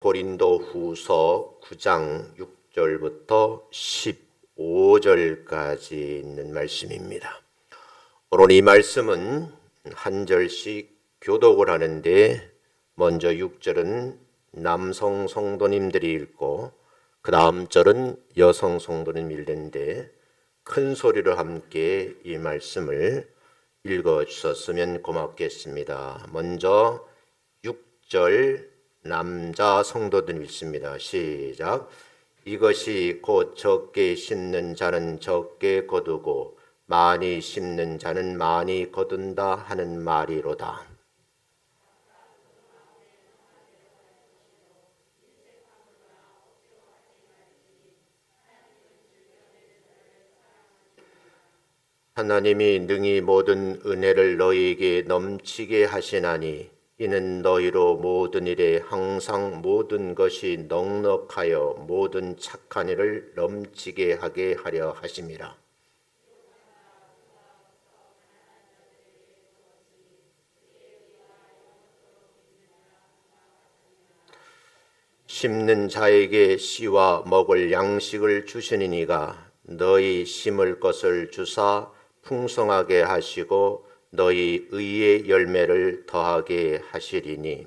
고린도후서 9장 6절부터 15절까지 있는 말씀입니다. 오늘 이 말씀은 한 절씩 교독을 하는데 먼저 6절은 남성 성도님들이 읽고 그 다음 절은 여성 성도님이 읽는데 큰 소리로 함께 이 말씀을 읽어 주셨으면 고맙겠습니다. 먼저 6절 남자 성도들 읽습니다. 시작. 이것이 곧 적게 심는 자는 적게 거두고 많이 심는 자는 많이 거둔다 하는 말이로다. 하나님이 능히 모든 은혜를 너희에게 넘치게 하시나니 이는 너희로 모든 일에 항상 모든 것이 넉넉하여 모든 착한 일을 넘치게 하게 하려 하심이라. 심는 자에게 씨와 먹을 양식을 주시니가 너희 심을 것을 주사 풍성하게 하시고 너희 의의 열매를 더하게 하시리니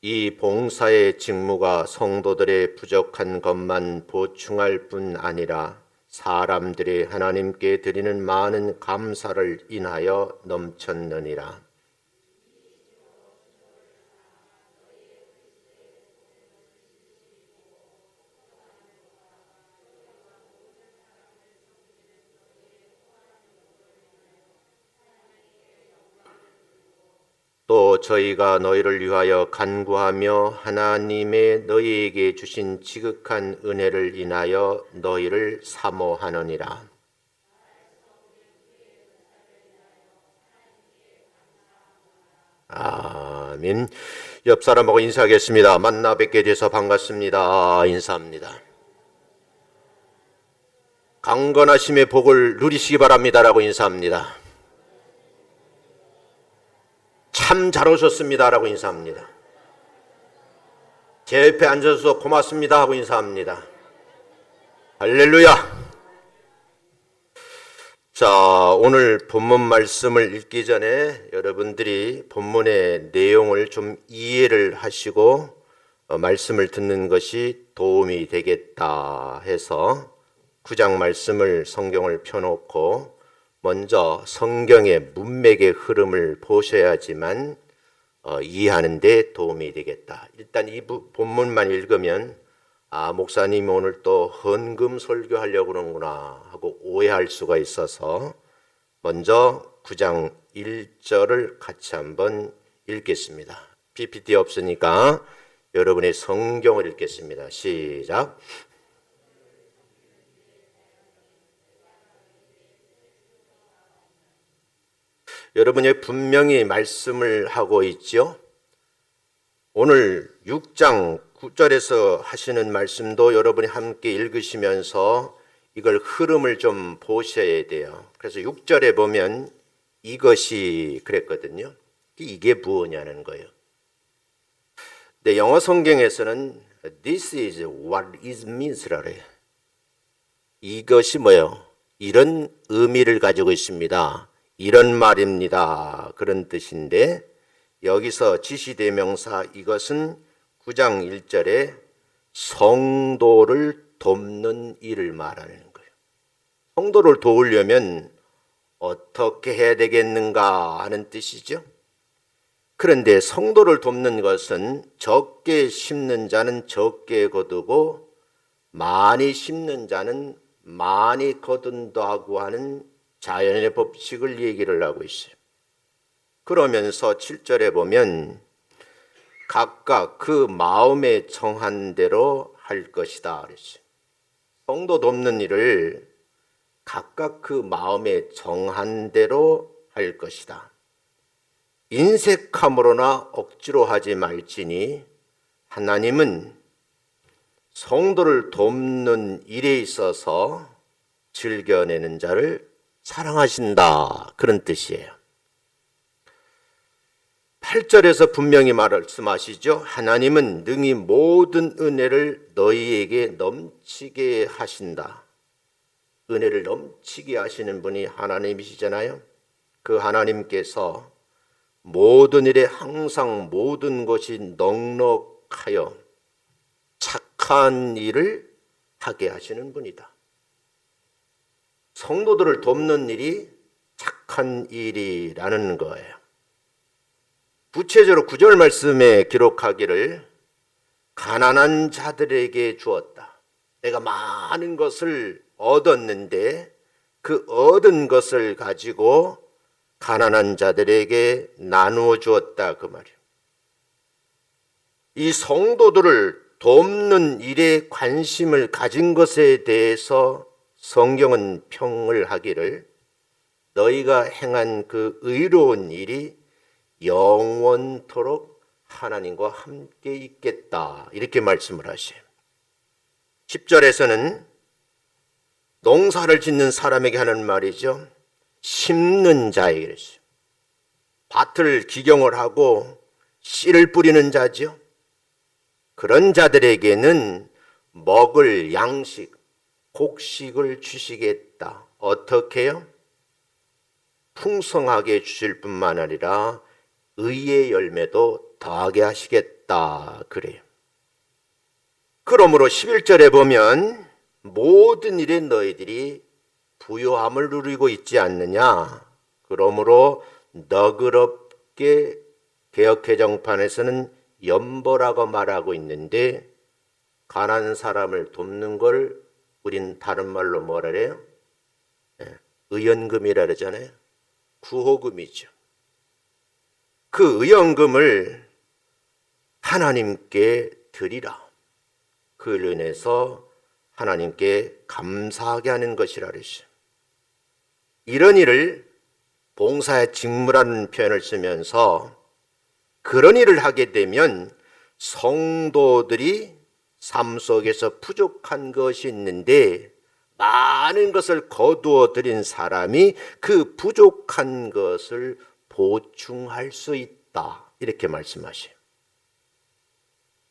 이 봉사의 직무가 성도들의 부족한 것만 보충할 뿐 아니라 사람들이 하나님께 드리는 많은 감사를 인하여 넘쳤느니라. 또 저희가 너희를 위하여 간구하며 하나님의 너희에게 주신 지극한 은혜를 인하여 너희를 사모하느니라. 아멘. 옆 사람하고 인사하겠습니다. 만나 뵙게 돼서 반갑습니다. 인사합니다. 강건하심의 복을 누리시기 바랍니다라고 인사합니다. 참 잘 오셨습니다 라고 인사합니다. 제 옆에 앉아서 고맙습니다 하고 인사합니다. 할렐루야. 자, 오늘 본문 말씀을 읽기 전에 여러분들이 본문의 내용을 좀 이해를 하시고 말씀을 듣는 것이 도움이 되겠다 해서 9장 말씀을 성경을 펴놓고 먼저 성경의 문맥의 흐름을 보셔야지만 이해하는 데 도움이 되겠다. 일단 이 본문만 읽으면 목사님이 오늘 또 헌금 설교하려고 그러는구나 하고 오해할 수가 있어서 먼저 9장 1절을 같이 한번 읽겠습니다. PPT 없으니까 여러분의 성경을 읽겠습니다. 시작. 여러분이 분명히 말씀을 하고 있죠. 오늘 6장 9절에서 하시는 말씀도 여러분이 함께 읽으시면서 이걸 흐름을 좀 보셔야 돼요. 그래서 6절에 보면 이것이 그랬거든요. 이게 무엇이냐는 거예요. 근데 영어 성경에서는 This is what it means라 그래요. 이것이 뭐예요? 이런 의미를 가지고 있습니다. 이런 말입니다. 그런 뜻인데 여기서 지시대명사 이것은 9장 1절에 성도를 돕는 일을 말하는 거예요. 성도를 도우려면 어떻게 해야 되겠는가 하는 뜻이죠. 그런데 성도를 돕는 것은 적게 심는 자는 적게 거두고 많이 심는 자는 많이 거둔다고 하는 자연의 법칙을 얘기를 하고 있어요. 그러면서 7절에 보면 각각 그 마음에 정한 대로 할 것이다 그랬어요. 성도 돕는 일을 각각 그 마음에 정한 대로 할 것이다. 인색함으로나 억지로 하지 말지니 하나님은 성도를 돕는 일에 있어서 즐겨내는 자를 사랑하신다. 그런 뜻이에요. 8절에서 분명히 말씀하시죠. 하나님은 능히 모든 은혜를 너희에게 넘치게 하신다. 은혜를 넘치게 하시는 분이 하나님이시잖아요. 그 하나님께서 모든 일에 항상 모든 것이 넉넉하여 착한 일을 하게 하시는 분이다. 성도들을 돕는 일이 착한 일이라는 거예요. 구체적으로 9절 말씀에 기록하기를 가난한 자들에게 주었다. 내가 많은 것을 얻었는데 그 얻은 것을 가지고 가난한 자들에게 나누어 주었다. 그 말이에요. 이 성도들을 돕는 일에 관심을 가진 것에 대해서 성경은 평을 하기를 너희가 행한 그 의로운 일이 영원토록 하나님과 함께 있겠다. 이렇게 말씀을 하셔요. 10절에서는 농사를 짓는 사람에게 하는 말이죠. 심는 자에게 그랬어요. 밭을 기경을 하고 씨를 뿌리는 자죠. 그런 자들에게는 먹을 양식, 곡식을 주시겠다. 어떻게요? 풍성하게 주실 뿐만 아니라 의의 열매도 더하게 하시겠다. 그래요. 그러므로 11절에 보면 모든 일에 너희들이 부요함을 누리고 있지 않느냐. 그러므로 너그럽게 개역개정판에서는 연보라고 말하고 있는데 가난한 사람을 돕는 걸 우린 다른 말로 뭐라 그래요? 의연금이라 그러잖아요. 구호금이죠. 그 의연금을 하나님께 드리라. 그로 인해서 하나님께 감사하게 하는 것이라 그랬어요. 이런 일을 봉사의 직무라는 표현을 쓰면서 그런 일을 하게 되면 성도들이 삶 속에서 부족한 것이 있는데 많은 것을 거두어 들인 사람이 그 부족한 것을 보충할 수 있다. 이렇게 말씀하셔요.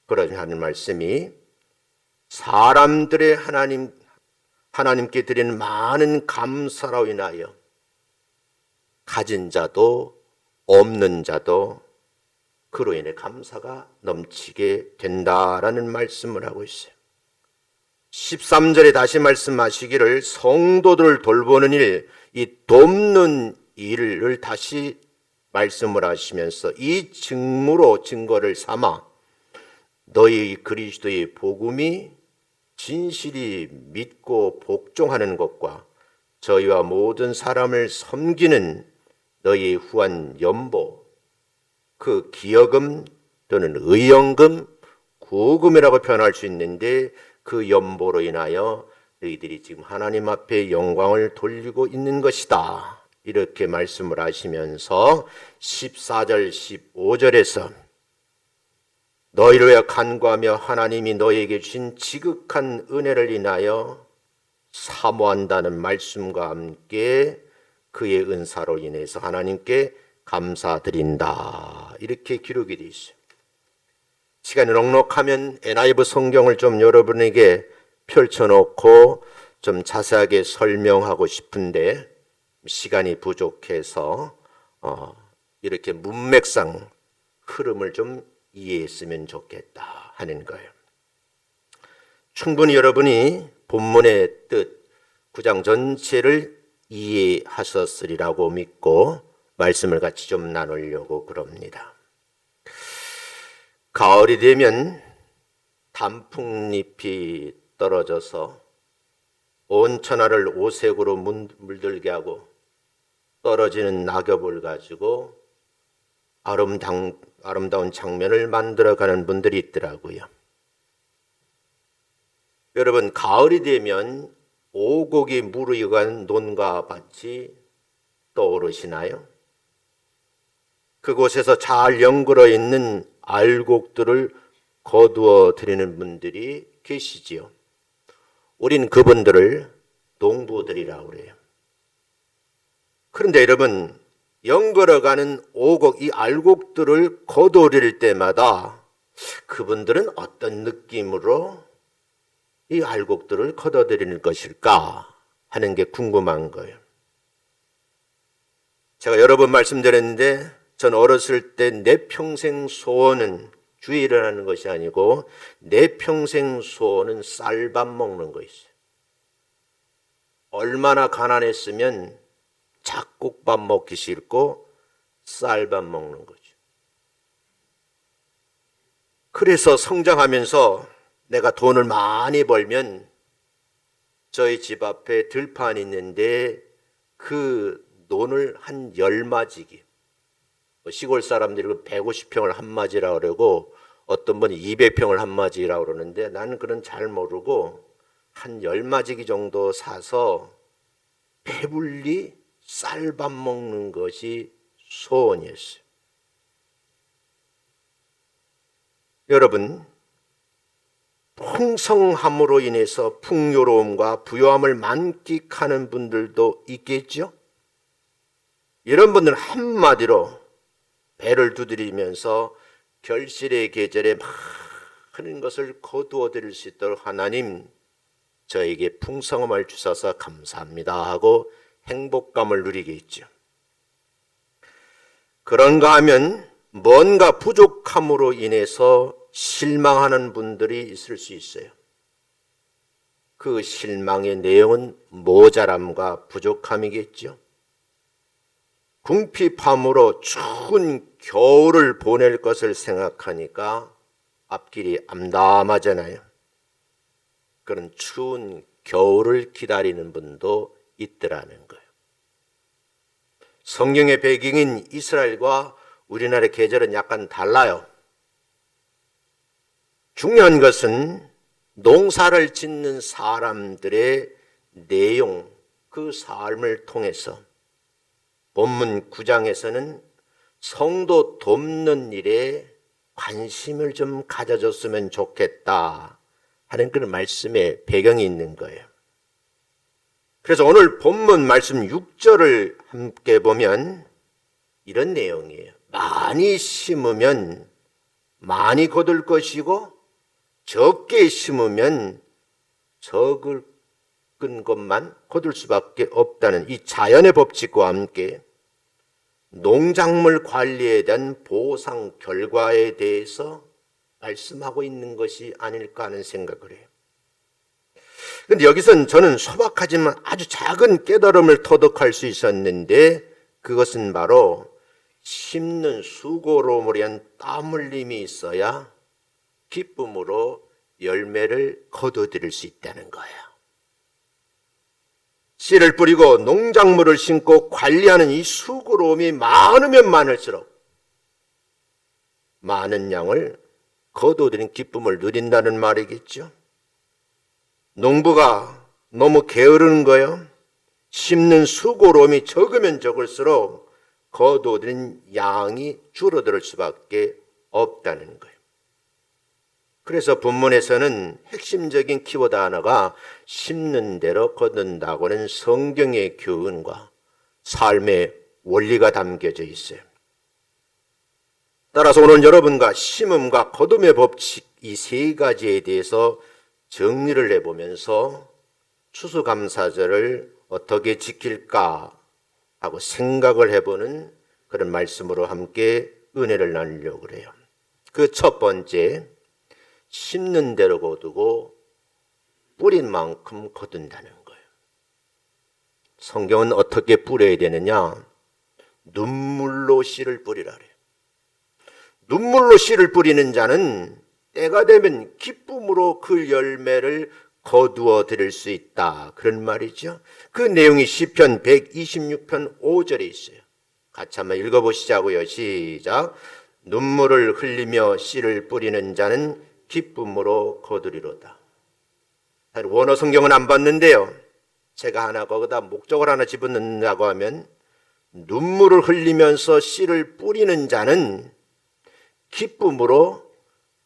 그러한 말씀이 사람들의 하나님께 드리는 많은 감사로 인하여 가진 자도 없는 자도 그로 인해 감사가 넘치게 된다라는 말씀을 하고 있어요. 13절에 다시 말씀하시기를 성도들을 돌보는 일, 이 돕는 일을 다시 말씀을 하시면서 이 직무로 증거를 삼아 너희 그리스도의 복음이 진실이 믿고 복종하는 것과 저희와 모든 사람을 섬기는 너희의 후한 연보, 그 기여금 또는 의연금, 구금이라고 표현할 수 있는데 그 연보로 인하여 너희들이 지금 하나님 앞에 영광을 돌리고 있는 것이다. 이렇게 말씀을 하시면서 14절, 15절에서 너희를 위하여 간구하며 하나님이 너희에게 주신 지극한 은혜를 인하여 사모한다는 말씀과 함께 그의 은사로 인해서 하나님께 감사드린다. 이렇게 기록이 되어 있어요. 시간이 넉넉하면 NIV 성경을 좀 여러분에게 펼쳐놓고 좀 자세하게 설명하고 싶은데 시간이 부족해서 이렇게 문맥상 흐름을 좀 이해했으면 좋겠다 하는 거예요. 충분히 여러분이 본문의 뜻, 9장 전체를 이해하셨으리라고 믿고 말씀을 같이 좀 나누려고 그럽니다. 가을이 되면 단풍잎이 떨어져서 온 천하를 오색으로 물들게 하고 떨어지는 낙엽을 가지고 아름다운 장면을 만들어가는 분들이 있더라고요. 여러분, 가을이 되면 오곡이 무르익은 논과 밭이 떠오르시나요? 그곳에서 잘 연결어 있는 알곡들을 거두어 드리는 분들이 계시지요. 우린 그분들을 농부들이라고 그래요. 그런데 여러분, 연걸어가는 오곡, 이 알곡들을 거두어들일 때마다 그분들은 어떤 느낌으로 이 알곡들을 걷어들이는 것일까 하는 게 궁금한 거예요. 제가 여러 번 말씀드렸는데 전 어렸을 때 내 평생 소원은 주에 일어나는 것이 아니고 내 평생 소원은 쌀밥 먹는 거였어요. 얼마나 가난했으면 잡곡밥 먹기 싫고 쌀밥 먹는 거죠. 그래서 성장하면서 내가 돈을 많이 벌면 저희 집 앞에 들판이 있는데 그 논을 한 10마지기, 시골 사람들이 150평을 한 마지라고 그러고 어떤 분이 200평을 한 마지라고 그러는데 나는 그런 잘 모르고 한 10마지기 정도 사서 배불리 쌀밥 먹는 것이 소원이었어요. 여러분, 풍성함으로 인해서 풍요로움과 부요함을 만끽하는 분들도 있겠죠? 이런 분들은 한마디로 배를 두드리면서 결실의 계절에 많은 것을 거두어 드릴 수 있도록 하나님 저에게 풍성함을 주셔서 감사합니다 하고 행복감을 누리겠죠. 그런가 하면 뭔가 부족함으로 인해서 실망하는 분들이 있을 수 있어요. 그 실망의 내용은 모자람과 부족함이겠죠. 궁핍함으로 추운 겨울을 보낼 것을 생각하니까 앞길이 암담하잖아요. 그런 추운 겨울을 기다리는 분도 있더라는 거예요. 성경의 배경인 이스라엘과 우리나라의 계절은 약간 달라요. 중요한 것은 농사를 짓는 사람들의 내용, 그 삶을 통해서 본문 9장에서는 성도 돕는 일에 관심을 좀 가져줬으면 좋겠다 하는 그런 말씀의 배경이 있는 거예요. 그래서 오늘 본문 말씀 6절을 함께 보면 이런 내용이에요. 많이 심으면 많이 거둘 것이고 적게 심으면 적은 것만 거둘 수밖에 없다는 이 자연의 법칙과 함께 농작물 관리에 대한 보상 결과에 대해서 말씀하고 있는 것이 아닐까 하는 생각을 해요. 그런데 여기서는 저는 소박하지만 아주 작은 깨달음을 터득할 수 있었는데 그것은 바로 심는 수고로움을 위한 땀 흘림이 있어야 기쁨으로 열매를 거둬들일 수 있다는 거예요. 씨를 뿌리고 농작물을 심고 관리하는 이 수고로움이 많으면 많을수록 많은 양을 거둬들인 기쁨을 누린다는 말이겠죠. 농부가 너무 게으르는 거예요. 심는 수고로움이 적으면 적을수록 거둬들인 양이 줄어들 수밖에 없다는 거예요. 그래서 본문에서는 핵심적인 키워드 하나가 심는 대로 거둔다고는 성경의 교훈과 삶의 원리가 담겨져 있어요. 따라서 오늘 여러분과 심음과 거둠의 법칙 이 세 가지에 대해서 정리를 해보면서 추수감사절을 어떻게 지킬까 하고 생각을 해보는 그런 말씀으로 함께 은혜를 나누려고 그래요. 그 첫 번째, 심는 대로 거두고 뿌린 만큼 거둔다는 거예요. 성경은 어떻게 뿌려야 되느냐? 눈물로 씨를 뿌리라 그래요. 눈물로 씨를 뿌리는 자는 때가 되면 기쁨으로 그 열매를 거두어 드릴 수 있다. 그런 말이죠. 그 내용이 시편 126편 5절에 있어요. 같이 한번 읽어보시자고요. 시작. 눈물을 흘리며 씨를 뿌리는 자는 기쁨으로 거두리로다. 원어 성경은 안 봤는데요. 제가 하나 거기다 목적을 하나 집어넣는다고 하면 눈물을 흘리면서 씨를 뿌리는 자는 기쁨으로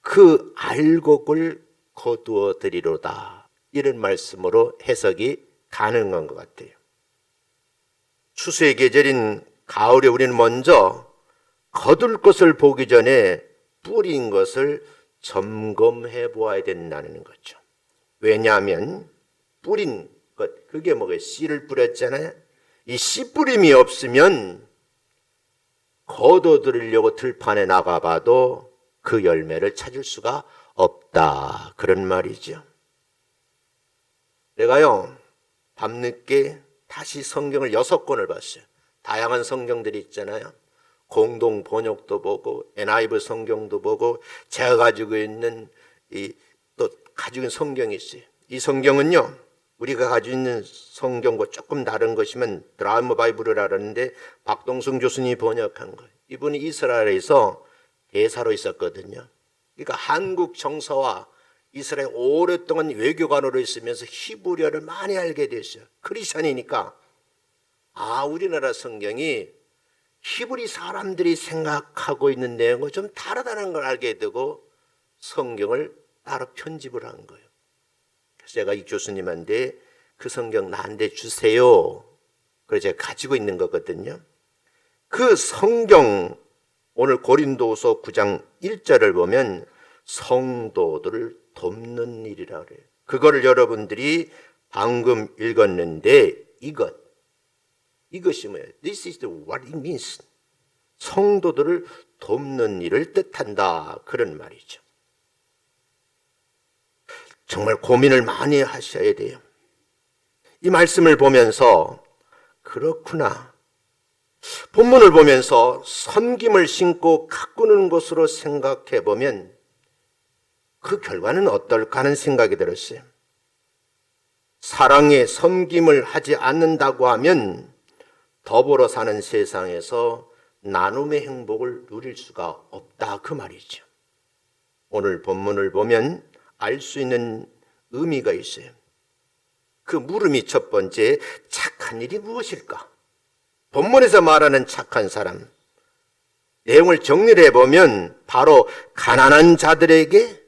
그 알곡을 거두어 드리로다. 이런 말씀으로 해석이 가능한 것 같아요. 추수의 계절인 가을에 우리는 먼저 거둘 것을 보기 전에 뿌린 것을 점검해 보아야 된다는 거죠. 왜냐하면 뿌린 것, 그게 뭐예요? 씨를 뿌렸잖아요. 이 씨 뿌림이 없으면 거둬들이려고 들판에 나가봐도 그 열매를 찾을 수가 없다. 그런 말이죠. 내가요, 밤늦게 다시 성경을 6권을 봤어요. 다양한 성경들이 있잖아요. 공동 번역도 보고 NIV 성경도 보고 제가 가지고 있는 또 가지고 있는 성경이 있어요. 이 성경은요, 우리가 가지고 있는 성경과 조금 다른 것이면 드라마 바이블을 알았는데 박동승 교수님이 번역한 거예요. 이분이 이스라엘에서 대사로 있었거든요. 그러니까 한국 정서와 이스라엘 오랫동안 외교관으로 있으면서 히브리어를 많이 알게 됐어요. 크리스찬이니까 우리나라 성경이 히브리 사람들이 생각하고 있는 내용과 좀 다르다는 걸 알게 되고 성경을 따로 편집을 한 거예요. 그래서 제가 이 교수님한테 그 성경 나한테 주세요. 그래서 제가 가지고 있는 거거든요. 그 성경 오늘 고린도후서 9장 1절을 보면 성도들을 돕는 일이라 그래요. 그거를 여러분들이 방금 읽었는데 이것이 뭐예요? This is what it means. 성도들을 돕는 일을 뜻한다. 그런 말이죠. 정말 고민을 많이 하셔야 돼요. 이 말씀을 보면서 그렇구나. 본문을 보면서 섬김을 신고 가꾸는 것으로 생각해 보면 그 결과는 어떨까 하는 생각이 들었어요. 사랑에 섬김을 하지 않는다고 하면 더불어 사는 세상에서 나눔의 행복을 누릴 수가 없다. 그 말이죠. 오늘 본문을 보면 알 수 있는 의미가 있어요. 그 물음이 첫 번째, 착한 일이 무엇일까? 본문에서 말하는 착한 사람, 내용을 정리를 해보면 바로 가난한 자들에게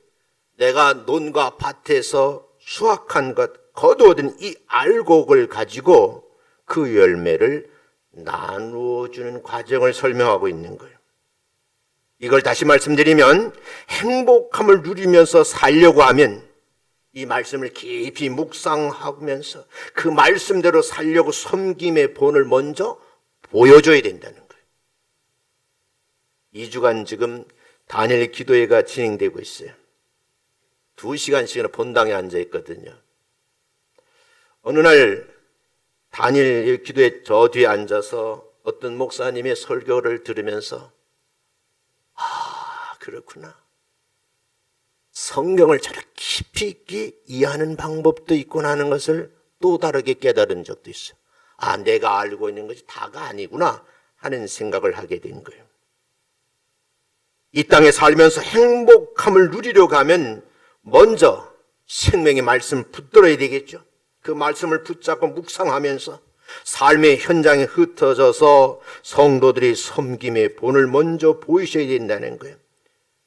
내가 논과 밭에서 수확한 것, 거두어든 이 알곡을 가지고 그 열매를 나누어 주는 과정을 설명하고 있는 거예요. 이걸 다시 말씀드리면 행복함을 누리면서 살려고 하면 이 말씀을 깊이 묵상하면서 그 말씀대로 살려고 섬김의 본을 먼저 보여줘야 된다는 거예요. 2주간 지금 다니엘 기도회가 진행되고 있어요. 2시간씩이나 본당에 앉아 있거든요. 어느 날 다니엘 기도회 저 뒤에 앉아서 어떤 목사님의 설교를 들으면서 그렇구나. 성경을 저렇게 깊이 있게 이해하는 방법도 있구나 하는 것을 또 다르게 깨달은 적도 있어요. 내가 알고 있는 것이 다가 아니구나 하는 생각을 하게 된 거예요. 이 땅에 살면서 행복함을 누리려고 하면 먼저 생명의 말씀을 붙들어야 되겠죠. 그 말씀을 붙잡고 묵상하면서 삶의 현장에 흩어져서 성도들이 섬김의 본을 먼저 보이셔야 된다는 거예요.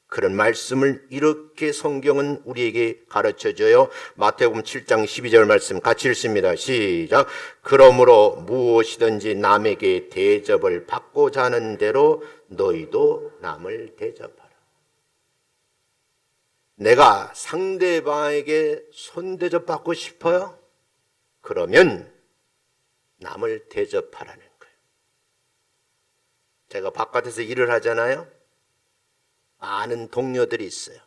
그런 말씀을 이렇게 성경은 우리에게 가르쳐줘요. 마태복음 7장 12절 말씀 같이 읽습니다. 시작. 그러므로 무엇이든지 남에게 대접을 받고자 하는 대로 너희도 남을 대접하라. 내가 상대방에게 손대접 받고 싶어요? 그러면 남을 대접하라는 거예요. 제가 바깥에서 일을 하잖아요. 많은 동료들이 있어요.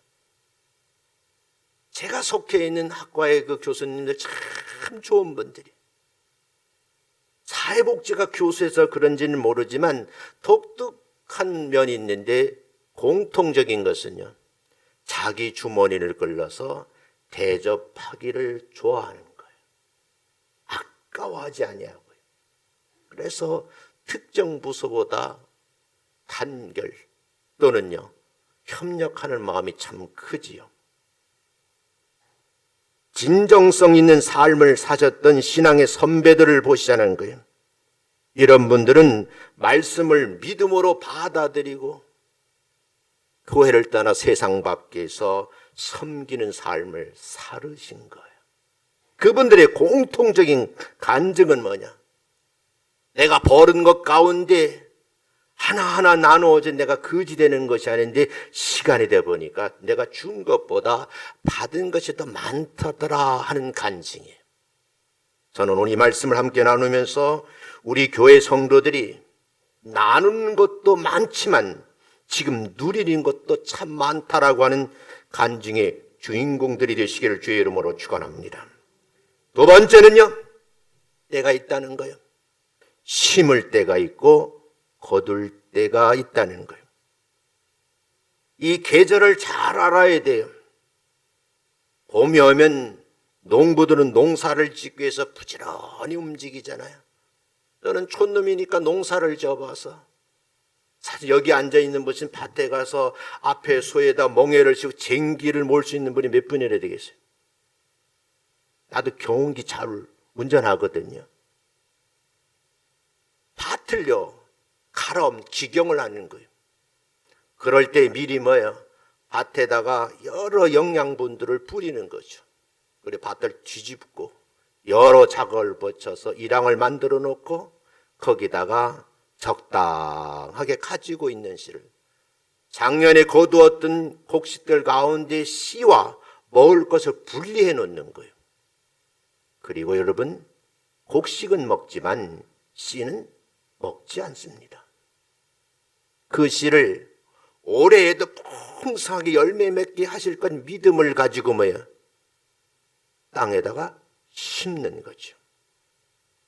제가 속해 있는 학과의 그 교수님들 참 좋은 분들이. 사회복지가 교수에서 그런지는 모르지만 독특한 면이 있는데 공통적인 것은요. 자기 주머니를 걸러서 대접하기를 좋아하는 거예요. 아까워하지 아니하고요. 그래서 특정 부서보다 단결 또는요. 협력하는 마음이 참 크지요. 진정성 있는 삶을 사셨던 신앙의 선배들을 보시자는 거예요. 이런 분들은 말씀을 믿음으로 받아들이고 교회를 떠나 세상 밖에서 섬기는 삶을 살으신 거예요. 그분들의 공통적인 간증은 뭐냐? 내가 벌은 것 가운데 하나하나 나누어져 내가 거지 되는 것이 아닌데 시간이 돼 보니까 내가 준 것보다 받은 것이 더 많더라 하는 간증이에요. 저는 오늘 이 말씀을 함께 나누면서 우리 교회 성도들이 나누는 것도 많지만 지금 누리는 것도 참 많다라고 하는 간증의 주인공들이 되시기를 주의 이름으로 축원합니다. 두 번째는요, 때가 있다는 거예요. 심을 때가 있고 거둘 때가 있다는 거예요. 이 계절을 잘 알아야 돼요. 봄이 오면 농부들은 농사를 짓기 위해서 부지런히 움직이잖아요. 저는 촌놈이니까 농사를 져봐서 사실 여기 앉아있는 분은 밭에 가서 앞에 소에다 멍에를 씌고 쟁기를 몰 수 있는 분이 몇 분이나 되겠어요? 나도 경운기 잘 운전하거든요. 밭을요 갈아엎는 기경을 하는 거예요. 그럴 때 미리 뭐예요? 밭에다가 여러 영양분들을 뿌리는 거죠. 그래 밭을 뒤집고 여러 작업을 거쳐서 일항을 만들어 놓고 거기다가 적당하게 가지고 있는 씨를 작년에 거두었던 곡식들 가운데 씨와 먹을 것을 분리해 놓는 거예요. 그리고 여러분, 곡식은 먹지만 씨는 먹지 않습니다. 그 씨를 올해에도 풍성하게 열매 맺게 하실 건 믿음을 가지고 뭐예요? 땅에다가 심는 거죠.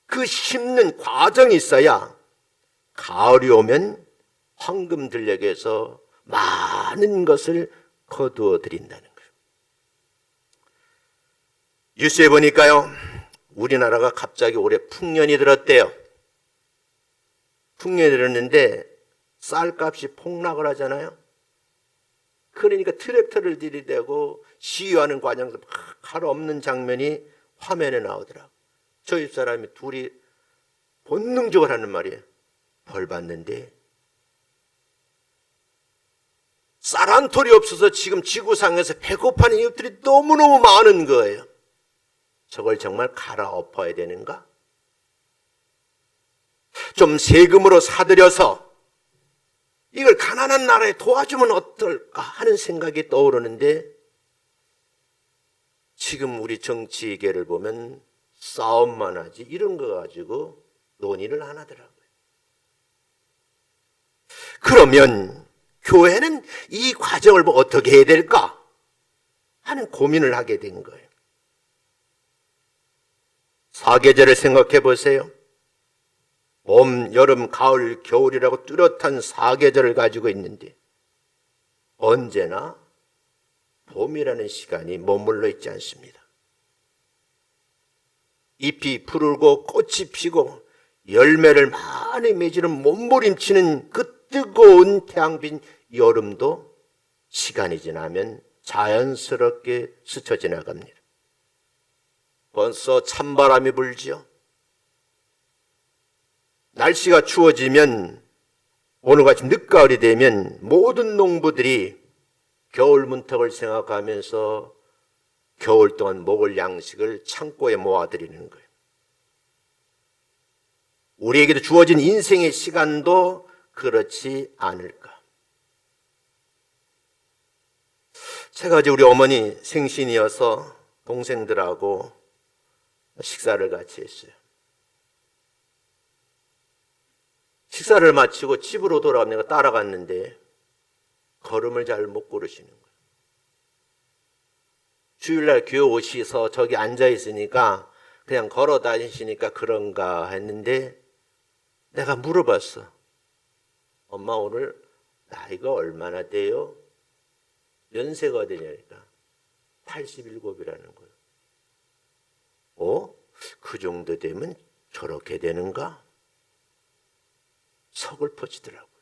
그 심는 과정이 있어야 가을이 오면 황금 들녘에서 많은 것을 거두어 드린다는 거예요. 뉴스에 보니까요, 우리나라가 갑자기 올해 풍년이 들었대요. 풍년이 들었는데 쌀값이 폭락을 하잖아요. 그러니까 트랙터를 들이대고 시위하는 과정에서 막 칼 없는 장면이 화면에 나오더라고요. 저 집사람이 둘이 본능적으로 하는 말이에요. 벌 받는데 쌀 한 톨이 없어서 지금 지구상에서 배고파하는 이웃들이 너무너무 많은 거예요. 저걸 정말 갈아엎어야 되는가? 좀 세금으로 사들여서 이걸 가난한 나라에 도와주면 어떨까 하는 생각이 떠오르는데 지금 우리 정치계를 보면 싸움만 하지 이런 거 가지고 논의를 안 하더라고요. 그러면 교회는 이 과정을 어떻게 해야 될까 하는 고민을 하게 된 거예요. 사계절을 생각해 보세요. 봄, 여름, 가을, 겨울이라고 뚜렷한 사계절을 가지고 있는데 언제나 봄이라는 시간이 머물러 있지 않습니다. 잎이 푸르고 꽃이 피고 열매를 많이 맺는 몸부림치는 그 뜨거운 태양빛 여름도 시간이 지나면 자연스럽게 스쳐 지나갑니다. 벌써 찬바람이 불지요. 날씨가 추워지면 오늘같이 늦가을이 되면 모든 농부들이 겨울 문턱을 생각하면서 겨울 동안 먹을 양식을 창고에 모아드리는 거예요. 우리에게도 주어진 인생의 시간도 그렇지 않을까. 제가 어제 우리 어머니 생신이어서 동생들하고 식사를 같이 했어요. 식사를 마치고 집으로 돌아가면 내가 따라갔는데 걸음을 잘 못 걸으시는 거예요. 주일날 교회 오셔서 저기 앉아 있으니까 그냥 걸어 다니시니까 그런가 했는데 내가 물어봤어. 엄마 오늘 나이가 얼마나 돼요? 연세가 되냐니까 87이라는 거예요. 그 정도 되면 저렇게 되는가? 서글퍼지더라고요.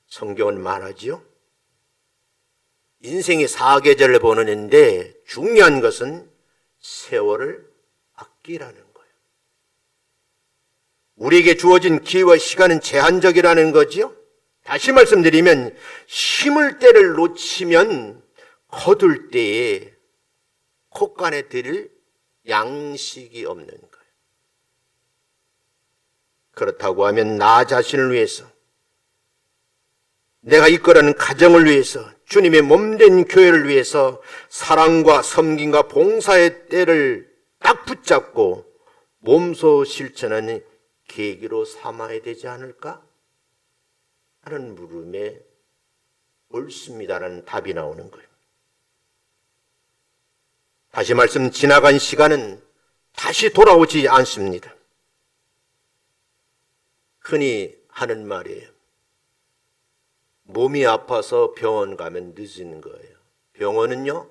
성경은 말하지요. 인생의 사계절을 보는데 중요한 것은 세월을 아끼라는 거예요. 우리에게 주어진 기회와 시간은 제한적이라는 거지요. 다시 말씀드리면 심을 때를 놓치면 거둘 때에 콧간에 들일 양식이 없는 거예요. 그렇다고 하면 나 자신을 위해서, 내가 이끌어가는 가정을 위해서, 주님의 몸된 교회를 위해서 사랑과 섬김과 봉사의 때를 딱 붙잡고 몸소 실천하는 계기로 삼아야 되지 않을까? 하는 물음에 옳습니다라는 답이 나오는 거예요. 다시 말씀, 지나간 시간은 다시 돌아오지 않습니다. 흔히 하는 말이에요. 몸이 아파서 병원 가면 늦은 거예요. 병원은요,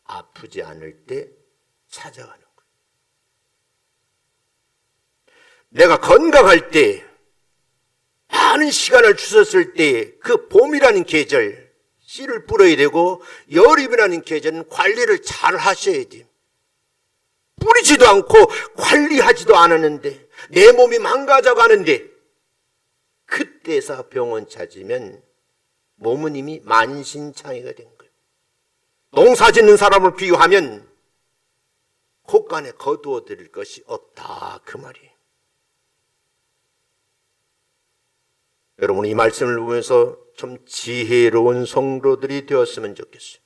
아프지 않을 때 찾아가는 거예요. 내가 건강할 때, 많은 시간을 주셨을 때 그 봄이라는 계절, 씨를 뿌려야 되고, 여름이라는 계절은 관리를 잘 하셔야 돼요. 뿌리지도 않고 관리하지도 않았는데 내 몸이 망가져 가는데 그때서 병원 찾으면 몸은 이미 만신창이가 된 거예요. 농사 짓는 사람을 비유하면 콧간에 거두어 드릴 것이 없다, 그 말이에요. 여러분, 이 말씀을 보면서 좀 지혜로운 성도들이 되었으면 좋겠어요.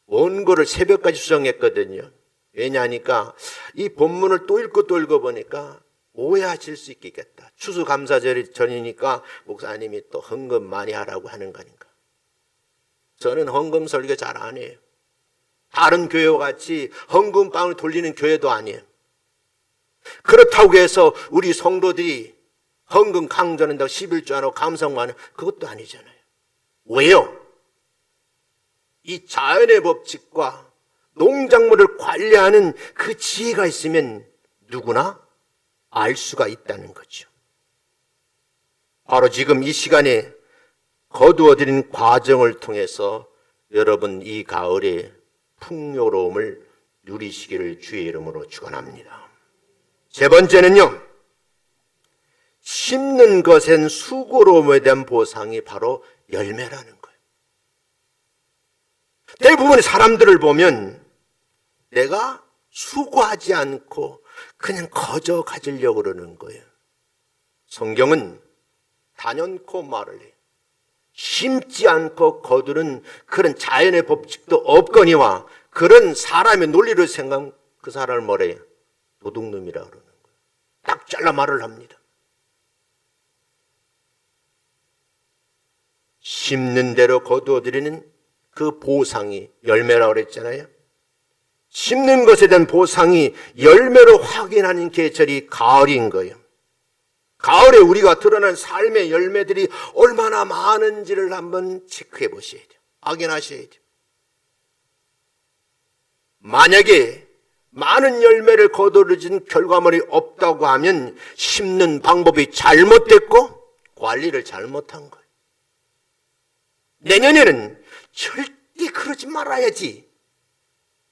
원고를 새벽까지 수정했거든요. 왜냐하니까 이 본문을 또 읽고 또 읽어보니까 오해하실 수 있겠다. 추수감사절이 전이니까 목사님이 또 헌금 많이 하라고 하는 거니까. 저는 헌금 설교 잘 안 해요. 다른 교회와 같이 헌금방을 돌리는 교회도 아니에요. 그렇다고 해서 우리 성도들이 헌금 강조한다고 11조 안 하고 감성만 하는 그것도 아니잖아요. 왜요? 이 자연의 법칙과 농작물을 관리하는 그 지혜가 있으면 누구나 알 수가 있다는 거죠. 바로 지금 이 시간에 거두어드린 과정을 통해서 여러분 이 가을에 풍요로움을 누리시기를 주의 이름으로 축원합니다. 세 번째는요, 심는 것엔 수고로움에 대한 보상이 바로 열매라는 거예요. 대부분의 사람들을 보면 내가 수고하지 않고 그냥 거저 가지려고 그러는 거예요. 성경은 단연코 말을 해요. 심지 않고 거두는 그런 자연의 법칙도 없거니와 그런 사람의 논리를 생각하면 그 사람을 뭐라 해요? 도둑놈이라 그러는 거예요. 딱 잘라 말을 합니다. 심는 대로 거두어드리는 그 보상이 열매라고 그랬잖아요. 심는 것에 대한 보상이 열매로 확인하는 계절이 가을인 거예요. 가을에 우리가 드러난 삶의 열매들이 얼마나 많은지를 한번 체크해 보셔야 돼요. 확인하셔야 돼요. 만약에 많은 열매를 거두어진 결과물이 없다고 하면 심는 방법이 잘못됐고 관리를 잘못한 거예요. 내년에는 절대 그러지 말아야지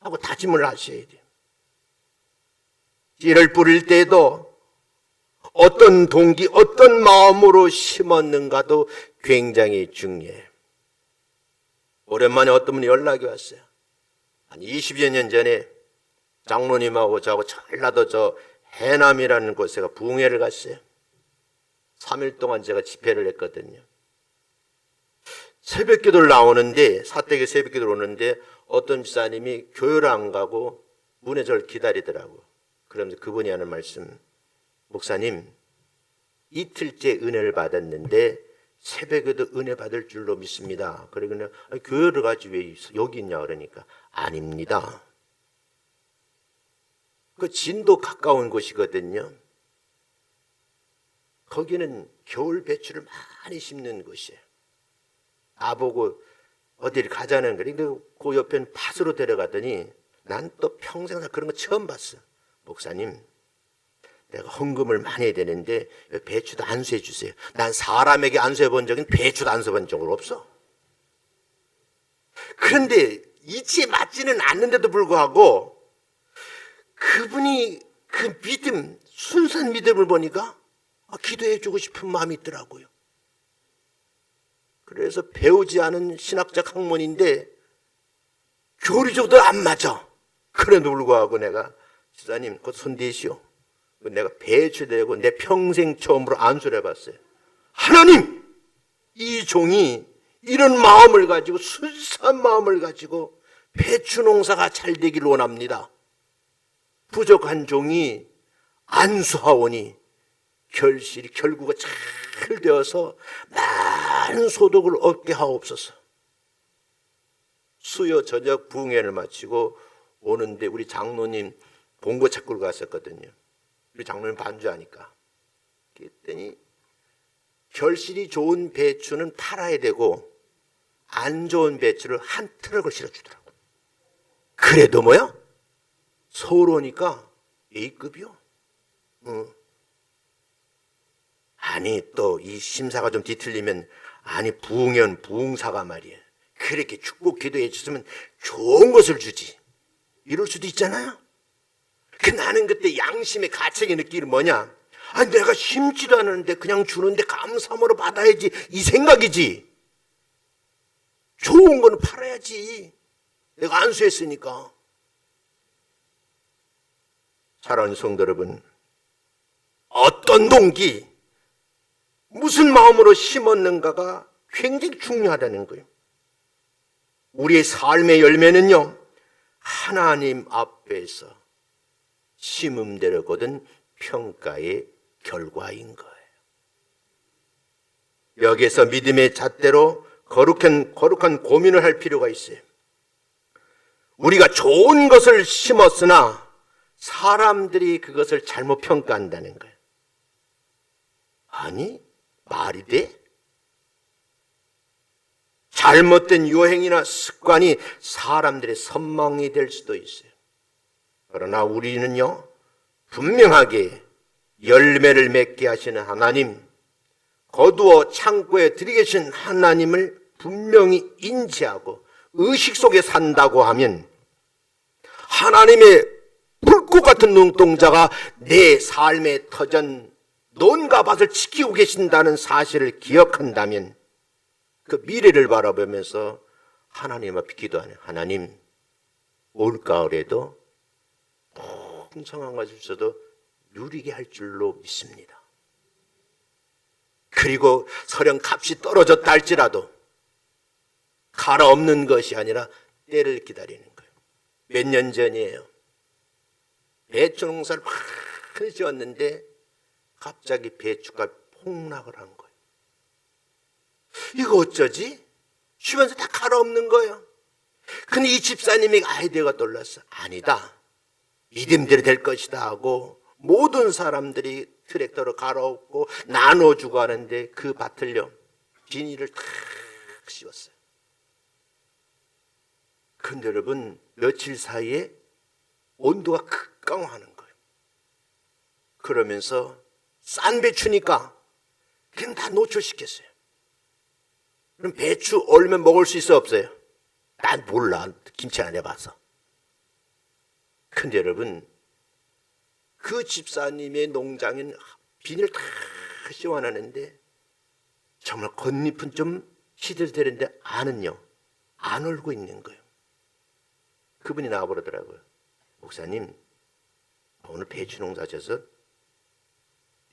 하고 다짐을 하셔야 돼요. 씨를 뿌릴 때에도 어떤 동기, 어떤 마음으로 심었는가도 굉장히 중요해요. 오랜만에 어떤 분이 연락이 왔어요. 한 20여 년 전에 장로님하고 저하고 전라도 저 해남이라는 곳에 부흥회를 갔어요. 3일 동안 제가 집회를 했거든요. 새벽 기도를 나오는데, 사택에 새벽 기도를 오는데 어떤 집사님이 교회를 안 가고 문에 저를 기다리더라고요. 그러면서 그분이 하는 말씀, 목사님, 이틀째 은혜를 받았는데 새벽에도 은혜 받을 줄로 믿습니다. 그러니까 교회를 가지 왜 여기 있냐 그러니까 아닙니다. 그 진도 가까운 곳이거든요. 거기는 겨울 배추를 많이 심는 곳이에요. 나보고 어디를 가자는 거예요. 근데 그 옆에는 밭으로 데려가더니 난 또 평생 그런 거 처음 봤어. 목사님, 내가 헌금을 많이 해야 되는데 배추도 안수해 주세요. 난 사람에게 안수해 본 적은 배추도 안수해 본 적은 없어. 그런데 이치에 맞지는 않는데도 불구하고 그분이 그 믿음, 순수한 믿음을 보니까 기도해 주고 싶은 마음이 있더라고요. 그래서 배우지 않은 신학적 학문인데 교리적도 안 맞아. 그래도 불구하고 내가 집사님 곧 손대시오. 내가 배추되고 내 평생 처음으로 안수를 해봤어요. 하나님, 이 종이 이런 마음을 가지고 순수한 마음을 가지고 배추 농사가 잘 되기를 원합니다. 부족한 종이 안수하오니 결실이 결구가 잘 되어서 많은 소득을 얻게 하옵소서. 수요 저녁 부흥회를 마치고 오는데 우리 장로님 봉고 찾고 갔었거든요. 우리 장로님 반주하니까. 그랬더니 결실이 좋은 배추는 팔아야 되고 안 좋은 배추를 한 트럭을 실어주더라고. 그래도 뭐야? 서울 오니까 A급이요. 아니 또 이 심사가 좀 뒤틀리면 아니 부흥회는 부흥사가 말이야. 그렇게 축복 기도해 줬으면 좋은 것을 주지. 이럴 수도 있잖아요. 나는 그때 양심의 가책이 느끼는 뭐냐? 아니 내가 심지도 않았는데 그냥 주는데 감사함으로 받아야지 이 생각이지. 좋은 거는 팔아야지. 내가 안수했으니까. 사랑하는 성도 여러분, 어떤 동기, 무슨 마음으로 심었는가가 굉장히 중요하다는 거예요. 우리의 삶의 열매는요, 하나님 앞에서 심음대로 거둔 평가의 결과인 거예요. 여기에서 믿음의 잣대로 거룩한 고민을 할 필요가 있어요. 우리가 좋은 것을 심었으나 사람들이 그것을 잘못 평가한다는 거예요. 아니, 말이 돼? 잘못된 유행이나 습관이 사람들의 선망이 될 수도 있어요. 그러나 우리는요, 분명하게 열매를 맺게 하시는 하나님, 거두어 창고에 들이 계신 하나님을 분명히 인지하고 의식 속에 산다고 하면 하나님의 불꽃 같은 눈동자가 내 삶의 터전 논과 밭을 지키고 계신다는 사실을 기억한다면 그 미래를 바라보면서 하나님 앞에 기도하는 하나님, 올가을에도 풍성한 것을 주셔도 누리게 할 줄로 믿습니다. 그리고 설령 값이 떨어졌다 할지라도 갈아엎는 것이 아니라 때를 기다리는 거예요. 몇 년 전이에요. 배추 농사를 막 지었는데 갑자기 배추가 폭락을 한 거예요. 이거 어쩌지? 주변에서 다 갈아엎는 거예요. 근데 이 집사님이 아이디어가 떠올랐어. 아니다. 믿음대로 될 것이다 하고 모든 사람들이 트랙터로 갈아엎고 나눠주고 하는데 그 밭을요, 비닐을 탁 씌웠어요. 근데 여러분, 며칠 사이에 온도가 급강하는 거예요. 그러면서 싼 배추니까 그냥 다 노출시켰어요. 그럼 배추 얼면 먹을 수 있어 없어요? 난 몰라. 김치 안 해봐서. 근데 여러분, 그 집사님의 농장엔 비닐 다 씌워놨는데 정말 겉잎은 좀 시들되는데 안은요, 안 얼고 있는 거예요. 그분이 나와버리더라고요. 목사님, 오늘 배추 농사 져서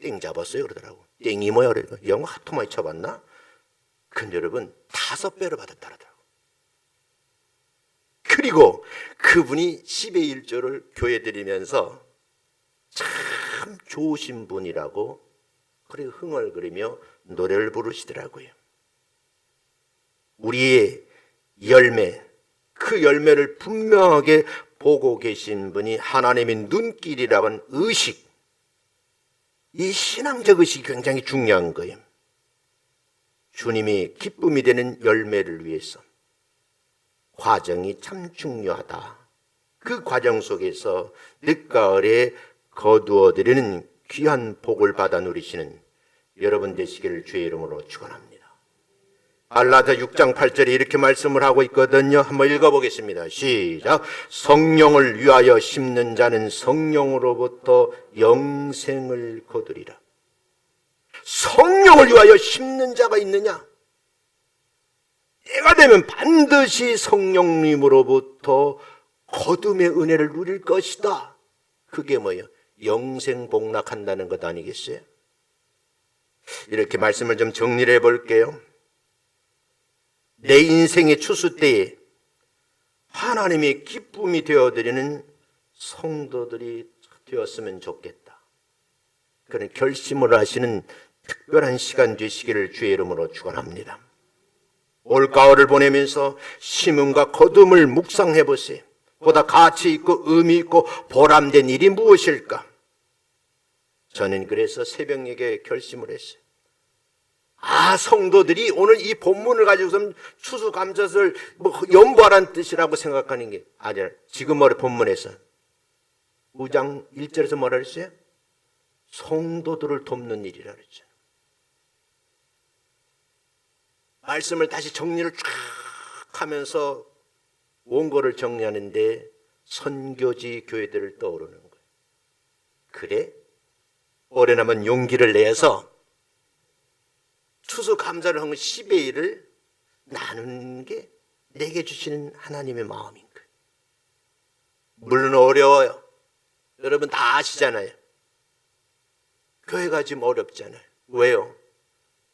땡 잡았어요 그러더라고. 땡이 뭐야 그래. 영어 하도 많이 쳐봤나? 근데 여러분 5배로 받았다더라고. 그리고 그분이 10의 1조를 교회 드리면서 참 좋으신 분이라고 그리고 흥얼거리며 노래를 부르시더라고요. 우리의 열매, 그 열매를 분명하게 보고 계신 분이 하나님의 눈길이라는 의식, 이 신앙적 의식이 굉장히 중요한 거예요. 주님이 기쁨이 되는 열매를 위해서 과정이 참 중요하다. 그 과정 속에서 늦가을에 거두어드리는 귀한 복을 받아 누리시는 여러분 되시기를 주의 이름으로 축원합니다. 갈라디아 6장 8절에 이렇게 말씀을 하고 있거든요. 한번 읽어보겠습니다. 시작. 성령을 위하여 심는 자는 성령으로부터 영생을 거두리라. 성령을 위하여 심는 자가 있느냐? 때가 되면 반드시 성령님으로부터 거듭의 은혜를 누릴 것이다. 그게 뭐예요? 영생복락한다는 것 아니겠어요? 이렇게 말씀을 좀 정리를 해볼게요. 내 인생의 추수 때에 하나님의 기쁨이 되어드리는 성도들이 되었으면 좋겠다. 그런 결심을 하시는 특별한 시간 되시기를 주의 이름으로 축원합니다. 올가을을 보내면서 심음과 거둠을 묵상해 보세요. 보다 가치 있고 의미 있고 보람된 일이 무엇일까? 저는 그래서 새벽 예배에 결심을 했어요. 성도들이 오늘 이 본문을 가지고서 추수감사를 연보하라는 뜻이라고 생각하는 게 아니라 지금 본문에서 5장 1절에서 뭐라 그랬어요? 성도들을 돕는 일이라 그랬죠. 말씀을 다시 정리를 쫙 하면서 원고를 정리하는데 선교지 교회들을 떠오르는 거예요. 그래? 올해 남은 용기를 내서 추수감사를 한 10의 1을 나누는 게 내게 주시는 하나님의 마음인 거예요. 물론 어려워요. 여러분 다 아시잖아요. 교회가 지금 어렵잖아요. 왜요?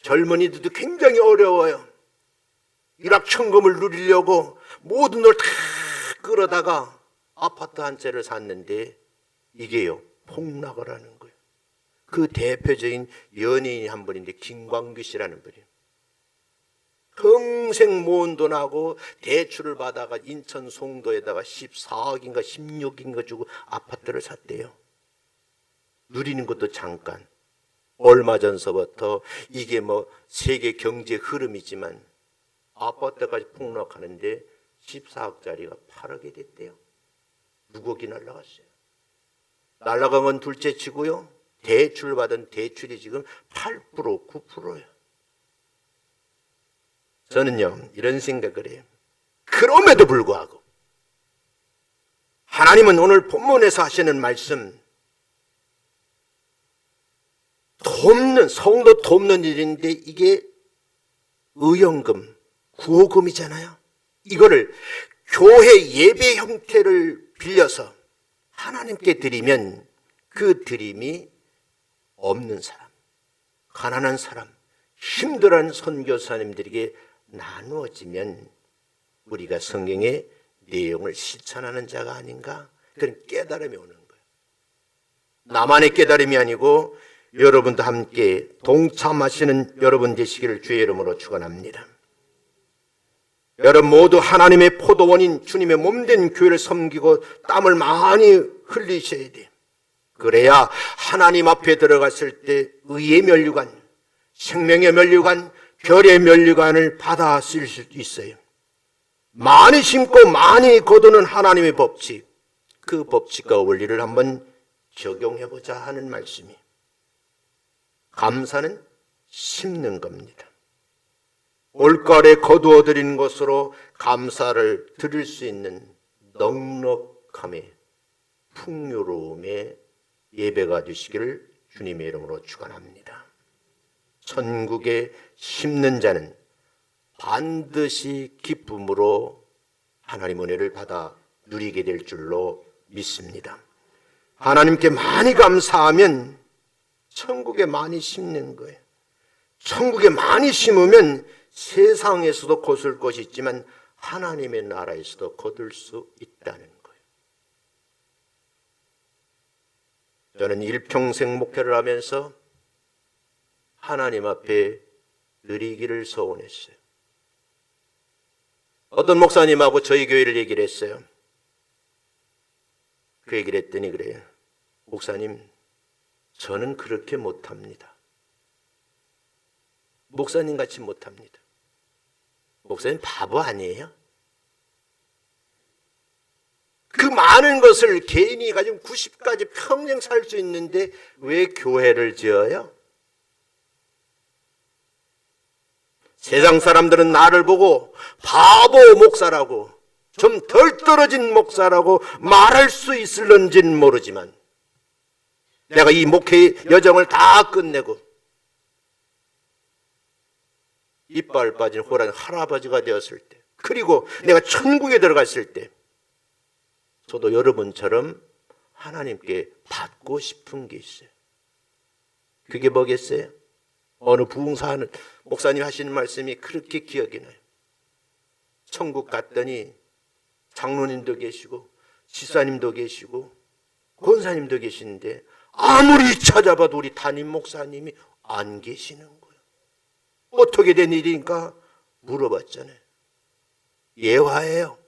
젊은이들도 굉장히 어려워요. 일확천금을 누리려고 모든 걸 다 끌어다가 아파트 한 채를 샀는데 이게요 폭락을 하는 거예요. 그 대표적인 연예인이 한 분인데 김광규 씨라는 분이에요. 평생 모은 돈하고 대출을 받아가 인천 송도에다가 14억인가 16억인가 주고 아파트를 샀대요. 누리는 것도 잠깐. 얼마 전서부터 이게 세계 경제 흐름이지만 아파트까지 폭락하는데 14억짜리가 8억이 됐대요. 6억이 날라갔어요. 날라간 건 둘째 치고요. 대출 받은 대출이 지금 8% 9%예요. 저는요 이런 생각을 해요. 그럼에도 불구하고 하나님은 오늘 본문에서 하시는 말씀 성도 돕는 일인데 이게 의연금, 구호금이잖아요. 이거를 교회 예배 형태를 빌려서 하나님께 드리면 그 드림이 없는 사람, 가난한 사람, 힘들어하는 선교사님들에게 나누어지면 우리가 성경의 내용을 실천하는 자가 아닌가 그런 깨달음이 오는 거예요. 나만의 깨달음이 아니고 여러분도 함께 동참하시는 여러분 되시기를 주의 이름으로 축원합니다. 여러분 모두 하나님의 포도원인 주님의 몸된 교회를 섬기고 땀을 많이 흘리셔야 돼요. 그래야 하나님 앞에 들어갔을 때 의의 면류관, 생명의 면류관, 별의 면류관을 받아 쓸 수 있어요. 많이 심고 많이 거두는 하나님의 법칙, 그 법칙과 원리를 한번 적용해보자 하는 말씀이 감사는 심는 겁니다. 올가을에 거두어드리는 것으로 감사를 드릴 수 있는 넉넉함의 풍요로움의 예배가 되시기를 주님의 이름으로 축원합니다. 천국에 심는 자는 반드시 기쁨으로 하나님 은혜를 받아 누리게 될 줄로 믿습니다. 하나님께 많이 감사하면 천국에 많이 심는 거예요. 천국에 많이 심으면 세상에서도 거둘 것이 있지만 하나님의 나라에서도 거둘 수 있다는 거예요. 저는 일평생 목회를 하면서 하나님 앞에 드리기를 소원했어요. 어떤 목사님하고 저희 교회를 얘기를 했어요. 그 얘기를 했더니 그래요. 목사님, 저는 그렇게 못합니다. 목사님 같이 못합니다. 목사님 바보 아니에요? 그 많은 것을 개인이 가지고 90까지 평생 살 수 있는데 왜 교회를 지어요? 세상 사람들은 나를 보고 바보 목사라고 좀 덜 떨어진 목사라고 말할 수 있을런지는 모르지만 내가 이 목회 여정을 다 끝내고 이빨 빠진 호랑이 할아버지가 되었을 때, 그리고 내가 천국에 들어갔을 때, 저도 여러분처럼 하나님께 받고 싶은 게 있어요. 그게 뭐겠어요? 어느 부흥사하는 목사님 하시는 말씀이 그렇게 기억이 나요. 천국 갔더니 장로님도 계시고 지사님도 계시고 권사님도 계시는데 아무리 찾아봐도 우리 담임 목사님이 안 계시는 거예요. 어떻게 된 일인가 물어봤잖아요. 예화예요.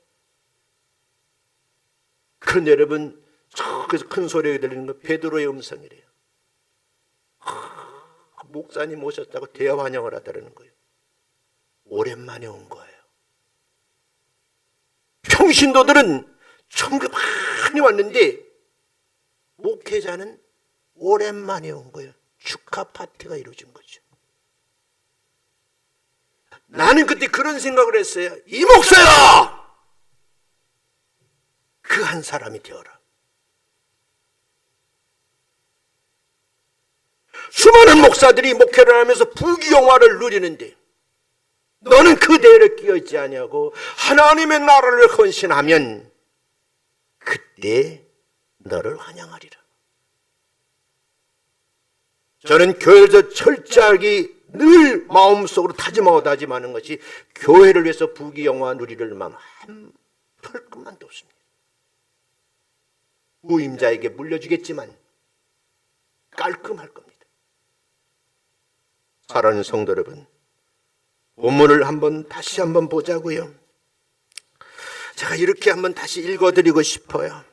그런데 여러분, 저기서 큰 소리가 들리는 건 베드로의 음성이래요. 목사님 오셨다고 대환영을 하다라는 거예요. 오랜만에 온 거예요. 평신도들은 천국 많이 왔는데 목회자는 오랜만에 온 거예요. 축하 파티가 이루어진 거죠. 나는 그때 그런 생각을 했어요. 이 목사야! 그 한 사람이 되어라. 수많은 목사들이 목회를 하면서 부귀영화를 누리는데 너는 그 대열에 끼어있지 아니하고 하나님의 나라를 헌신하면 그때 너를 환영하리라. 저는 교회에서 철저하게 늘 마음속으로 다짐하는 것이 교회를 위해서 부귀영화 누리를 만 한 털끝만도 없습니다. 후임자에게 물려주겠지만 깔끔할 겁니다. 사랑하는 성도 여러분, 본문을 다시 한번 보자고요. 제가 이렇게 한번 다시 읽어드리고 싶어요.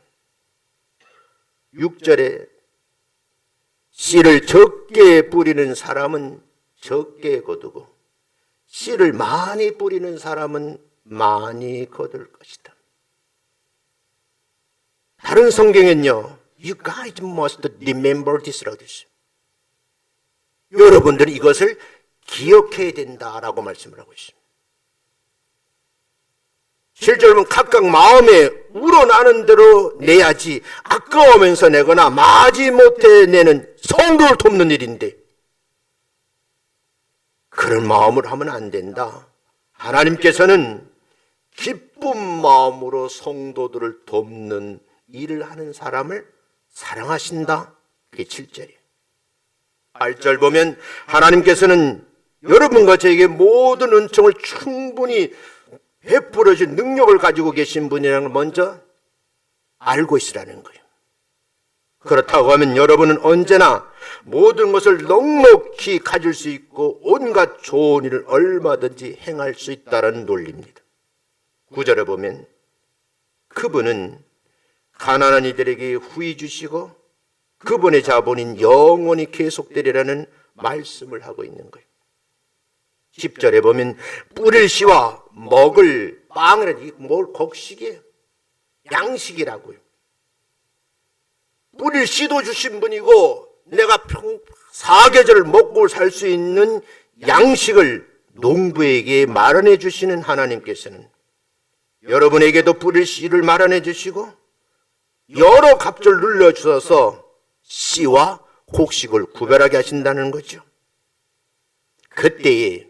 6절에 씨를 적게 뿌리는 사람은 적게 거두고 씨를 많이 뿌리는 사람은 많이 거둘 것이다. 다른 성경엔요, You guys must remember this라고 되어 있어요. 여러분들은 이것을 기억해야 된다라고 말씀을 하고 있습니다. 실제로는 각각 마음에 우러나는 대로 내야지 아까우면서 내거나 마지못해 내는 성도를 돕는 일인데 그런 마음으로 하면 안 된다. 하나님께서는 기쁜 마음으로 성도들을 돕는 일을 하는 사람을 사랑하신다. 그게 7절이에요. 8절 보면 하나님께서는 여러분과 저에게 모든 은총을 충분히 베풀어 줄 능력을 가지고 계신 분이라는 걸 먼저 알고 있으라는 거예요. 그렇다고 하면 여러분은 언제나 모든 것을 넉넉히 가질 수 있고 온갖 좋은 일을 얼마든지 행할 수 있다는 논리입니다. 9절에 보면 그분은 가난한 이들에게 후히 주시고 그분의 자본인 영원히 계속되리라는 말씀을 하고 있는 거예요. 10절에 보면 뿌릴 씨와 먹을 빵이라는 게 뭘 곡식이에요. 양식이라고요. 뿌릴 씨도 주신 분이고 내가 사계절을 먹고 살 수 있는 양식을 농부에게 마련해 주시는 하나님께서는 여러분에게도 뿌릴 씨를 마련해 주시고 여러 값을 눌러주셔서 씨와 곡식을 구별하게 하신다는 거죠. 그때에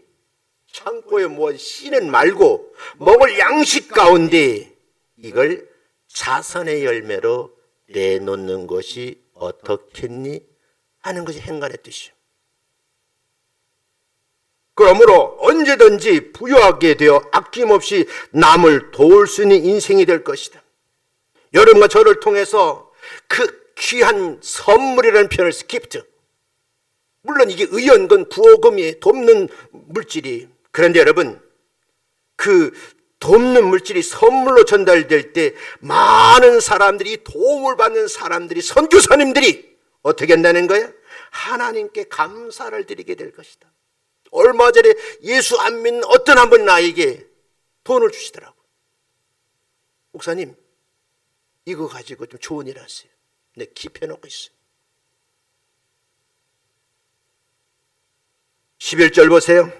창고에 모은 씨는 말고 먹을 양식 가운데 이걸 자선의 열매로 내놓는 것이 어떻겠니? 하는 것이 행간의 뜻이에요. 그러므로 언제든지 부유하게 되어 아낌없이 남을 도울 수 있는 인생이 될 것이다. 여러분과 저를 통해서 그 귀한 선물이라는 표현을 쓰 기프트. 물론 이게 의연건 부호금이 돕는 물질이. 그런데 여러분, 그 돕는 물질이 선물로 전달될 때 많은 사람들이 도움을 받는 사람들이 선교사님들이 어떻게 한다는 거예요? 하나님께 감사를 드리게 될 것이다. 얼마 전에 예수 안 믿는 어떤 한 분이 나에게 돈을 주시더라고. 목사님, 이거 가지고 좀 좋은 일 하세요. 내가 기표해놓고 있어요. 11절 보세요.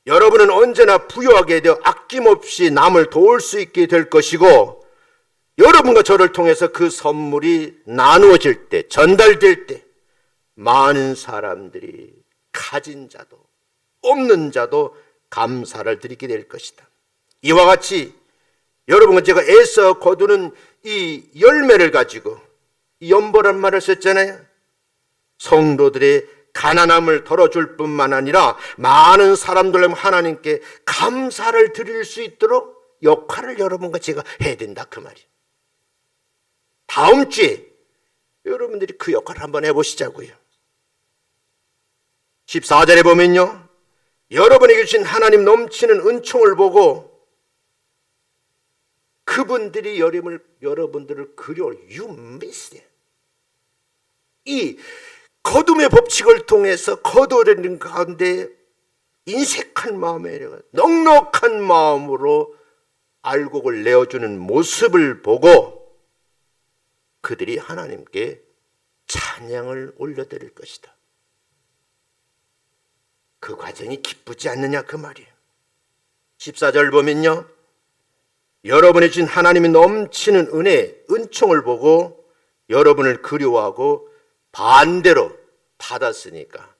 여러분은 언제나 부유하게 되어 아낌없이 남을 도울 수 있게 될 것이고 여러분과 저를 통해서 그 선물이 나누어질 때, 전달될 때 많은 사람들이 가진 자도 없는 자도 감사를 드리게 될 것이다. 이와 같이 여러분은 제가 애써 거두는 이 열매를 가지고 연보란 말을 썼잖아요. 성도들의 가난함을 덜어줄 뿐만 아니라 많은 사람들 하나님께 감사를 드릴 수 있도록 역할을 여러분과 제가 해야 된다 그 말이에요. 다음 주에 여러분들이 그 역할을 한번 해보시자고요. 14절에 보면요, 여러분에게 주신 하나님 넘치는 은총을 보고 그분들이 여러분들을 그리워 you miss it. 이 거둠의 법칙을 통해서 거두려는 가운데 인색한 마음에 넉넉한 마음으로 알곡을 내어주는 모습을 보고 그들이 하나님께 찬양을 올려드릴 것이다. 그 과정이 기쁘지 않느냐 그 말이에요. 14절 보면요, 여러분이 주신 하나님이 넘치는 은혜, 은총을 보고 여러분을 그리워하고 반대로 받았으니까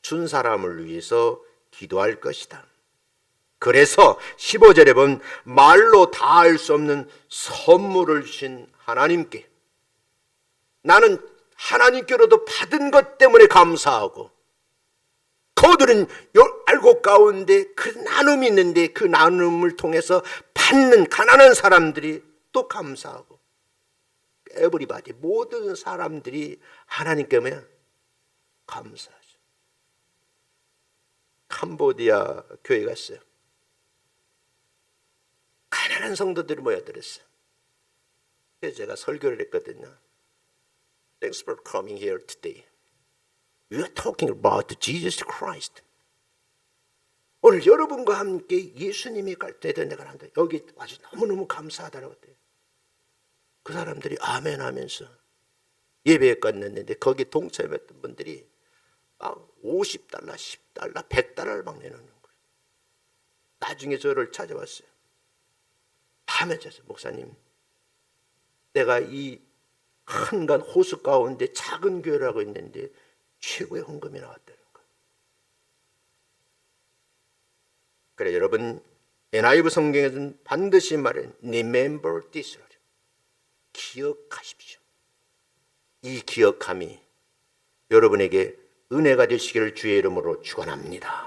준 사람을 위해서 기도할 것이다. 그래서 15절에 보면 말로 다 할 수 없는 선물을 주신 하나님께, 나는 하나님께로도 받은 것 때문에 감사하고 그들은 알곡 가운데 그 나눔이 있는데 그 나눔을 통해서 받는 가난한 사람들이 또 감사하고 에브리바디 모든 사람들이 하나님께 감사하죠. 캄보디아 교회 갔어요. 가난한 성도들이 모여들었어요. 그래서 제가 설교를 했거든요. Thanks for coming here today. We are talking about Jesus Christ. 오늘 여러분과 함께 예수님이 갈 때 내가 한다. 여기 와서 너무너무 감사하다라고 했대요. 그 사람들이 아멘 하면서 예배에 갔는데 거기 동참했던 분들이 막 $50, $10, $100를 막 내놓는 거예요. 나중에 저를 찾아왔어요. 밤에 자서 목사님, 내가 이 한간 호수 가운데 작은 교회라고 있는데 최고의 헌금이 나왔다는 거예요. 그래 여러분, NIV 성경에서는 반드시 말해 Remember this. 기억하십시오. 이 기억함이 여러분에게 은혜가 되시기를 주의 이름으로 축원합니다.